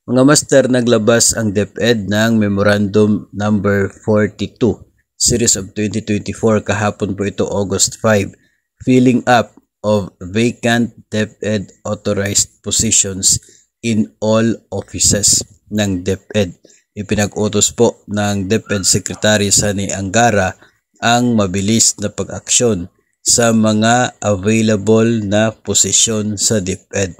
Mga master, naglabas ang DepEd ng Memorandum Number 42, Series of 2024 kahapon po ito August 5, filling up of vacant DepEd authorized positions in all offices ng DepEd. Ipinag-utos po ng DepEd Secretary Sani Angara ang mabilis na pag-aksyon sa mga available na posisyon sa DepEd.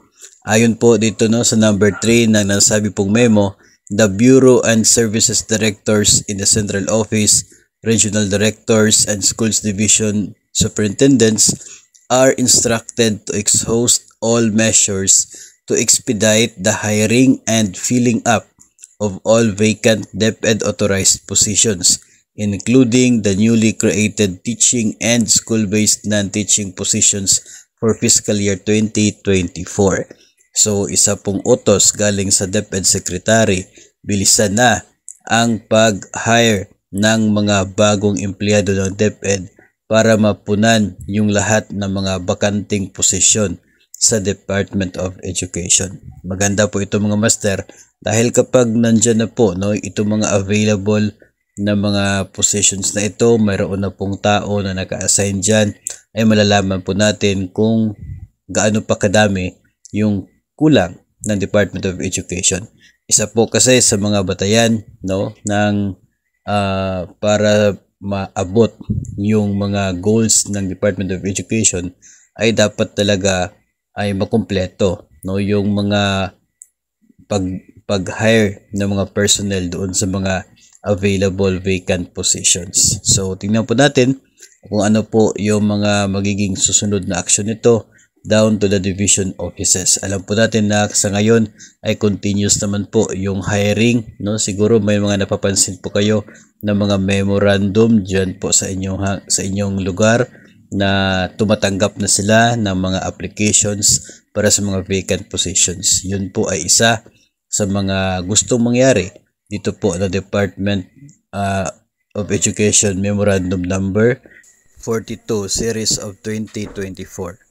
Ayon po dito sa number 3 ng nasabi pong memo, the Bureau and Services Directors in the Central Office, Regional Directors and Schools Division Superintendents are instructed to exhaust all measures to expedite the hiring and filling up of all vacant DepEd authorized positions, including the newly created teaching and school-based non-teaching positions for fiscal year 2024. So isa pong utos galing sa DepEd Secretary, bilisan na ang pag-hire ng mga bagong empleyado ng DepEd para mapunan yung lahat ng mga bakanting posisyon sa Department of Education. Maganda po ito mga master dahil kapag nandyan na po itong mga available na mga positions na ito, mayroon na pong tao na naka-assign dyan, ay malalaman po natin kung gaano pa kadami yung kulang ng Department of Education. Isa po kasi sa mga batayan ng para maabot yung mga goals ng Department of Education ay dapat talaga ay makumpleto yung mga pag-hire ng mga personnel doon sa mga available vacant positions. So tingnan po natin kung ano po yung mga magiging susunod na aksyon nito down to the division offices. Alam po natin na sa ngayon ay continuous naman po yung hiring. Siguro may mga napapansin po kayo na mga memorandum dyan po sa inyong lugar na tumatanggap na sila ng mga applications para sa mga vacant positions. Yun po ay isa sa mga gustong mangyari dito po na Department of Education Memorandum Number 42 Series of 2024.